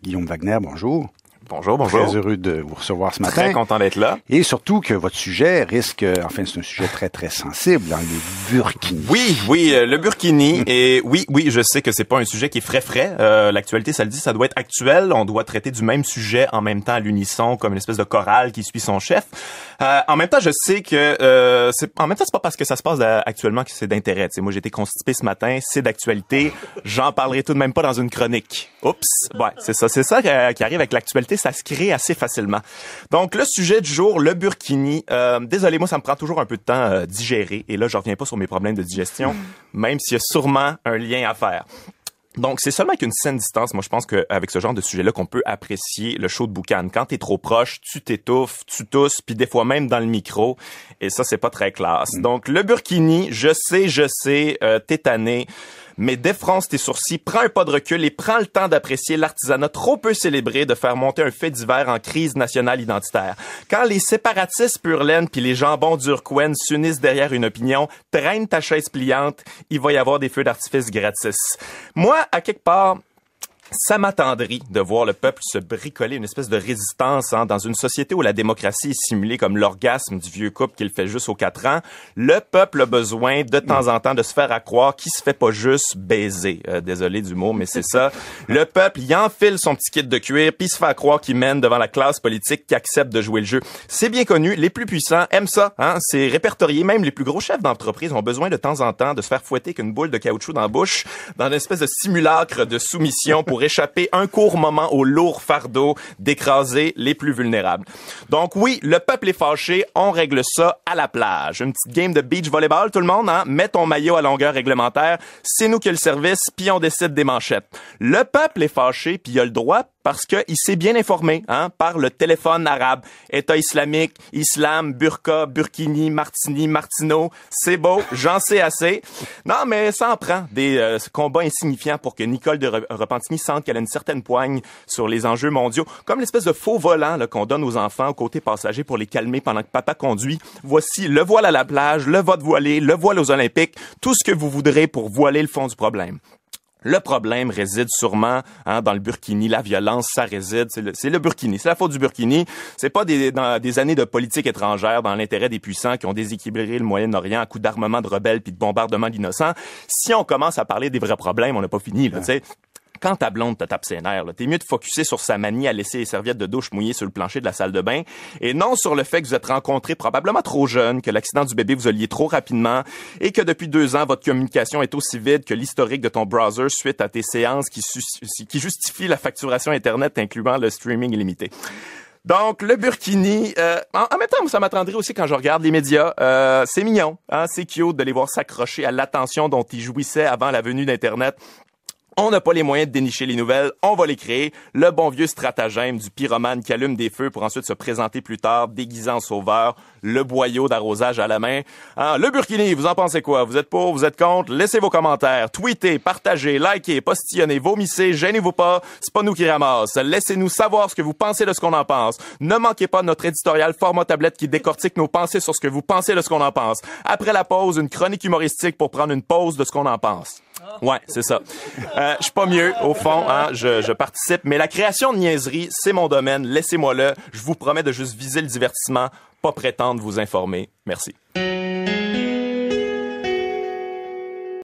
Guillaume Wagner, bonjour. Bonjour, bonjour. Très heureux de vous recevoir ce matin. Très content d'être là. Et surtout que votre sujet risque, enfin c'est un sujet très très sensible, dans le burkini. Oui, le burkini. Et oui, je sais que c'est pas un sujet qui est frais. L'actualité, ça le dit, ça doit être actuel. On doit traiter du même sujet en même temps à l'unisson, comme une espèce de chorale qui suit son chef. En même temps, je sais que c'est pas parce que ça se passe actuellement que c'est d'intérêt. T'sais, moi, j'ai été constipé ce matin, c'est d'actualité. J'en parlerai tout de même pas dans une chronique. Oups. Ouais, c'est ça qui arrive avec l'actualité. Ça se crée assez facilement. Donc, le sujet du jour, le burkini. Désolé, moi, ça me prend toujours un peu de temps à digérer. Et là, je reviens pas sur mes problèmes de digestion, même s'il y a sûrement un lien à faire. Donc, c'est seulement avec une saine distance, moi, je pense qu'avec ce genre de sujet-là, qu'on peut apprécier le show de boucan. Quand t'es trop proche, tu t'étouffes, tu tousses, puis des fois même dans le micro. Et ça, c'est pas très classe. Donc, le burkini, je sais, t'es tanné. Mais défronce tes sourcils, prends un pas de recul et prends le temps d'apprécier l'artisanat trop peu célébré de faire monter un fait divers en crise nationale identitaire. Quand les séparatistes pur laine puis les jambons d'Urquen s'unissent derrière une opinion, traîne ta chaise pliante, il va y avoir des feux d'artifice gratis. Moi, à quelque part, ça m'attendrit de voir le peuple se bricoler une espèce de résistance dans une société où la démocratie est simulée comme l'orgasme du vieux couple qu'il fait juste aux 4 ans. Le peuple a besoin de temps en temps de se faire croire qu'il se fait pas juste baiser. Désolé du mot, mais c'est ça. Le peuple, il enfile son petit kit de cuir puis il se fait croire qu'il mène devant la classe politique qui accepte de jouer le jeu. C'est bien connu, les plus puissants aiment ça. C'est répertorié. Même les plus gros chefs d'entreprise ont besoin de temps en temps de se faire fouetter qu'une boule de caoutchouc dans la bouche dans une espèce de simulacre de soumission pour échapper un court moment au lourd fardeau d'écraser les plus vulnérables. Donc oui, le peuple est fâché, on règle ça à la plage. Une petite game de beach volleyball, tout le monde, Mets ton maillot à longueur réglementaire, c'est nous qui a le service, puis on décide des manchettes. Le peuple est fâché, puis il a le droit parce que il s'est bien informé, par le téléphone arabe. État islamique, islam, burqa, burkini, martini, martineau. C'est beau, j'en sais assez. Non, mais ça en prend des combats insignifiants pour que Nicole de Repentigny sente qu'elle a une certaine poigne sur les enjeux mondiaux. Comme l'espèce de faux volant qu'on donne aux enfants au côté passager pour les calmer pendant que papa conduit. Voici le voile à la plage, le vote voilé, le voile aux Olympiques, tout ce que vous voudrez pour voiler le fond du problème. Le problème réside sûrement dans le burkini. La violence, ça réside. C'est le burkini. C'est la faute du burkini. C'est pas des années de politique étrangère dans l'intérêt des puissants qui ont déséquilibré le Moyen-Orient à coups d'armement de rebelles puis de bombardements d'innocents. Si on commence à parler des vrais problèmes, on n'a pas fini, tu sais. Quand ta blonde te tape ses nerfs, t'es mieux de focusser sur sa manie à laisser les serviettes de douche mouillées sur le plancher de la salle de bain et non sur le fait que vous êtes rencontrés probablement trop jeune, que l'accident du bébé vous a lié trop rapidement et que depuis 2 ans, votre communication est aussi vide que l'historique de ton browser suite à tes séances qui justifient la facturation Internet incluant le streaming illimité. Donc, le burkini, en même temps, ça m'attendrait aussi quand je regarde les médias. C'est mignon, c'est cute de les voir s'accrocher à l'attention dont ils jouissaient avant la venue d'Internet. On n'a pas les moyens de dénicher les nouvelles, on va les créer. Le bon vieux stratagème du pyromane qui allume des feux pour ensuite se présenter plus tard, déguisé en sauveur, le boyau d'arrosage à la main. Le burkini, vous en pensez quoi? Vous êtes pour, vous êtes contre? Laissez vos commentaires, tweetez, partagez, likez, postillonnez, vomissez, gênez-vous pas, c'est pas nous qui ramasse. Laissez-nous savoir ce que vous pensez de ce qu'on en pense. Ne manquez pas notre éditorial format tablette qui décortique nos pensées sur ce que vous pensez de ce qu'on en pense. Après la pause, une chronique humoristique pour prendre une pause de ce qu'on en pense. Ouais, c'est ça. Je suis pas mieux, au fond, je participe, mais la création de niaiseries, c'est mon domaine, laissez-moi là. Je vous promets de juste viser le divertissement, pas prétendre vous informer. Merci.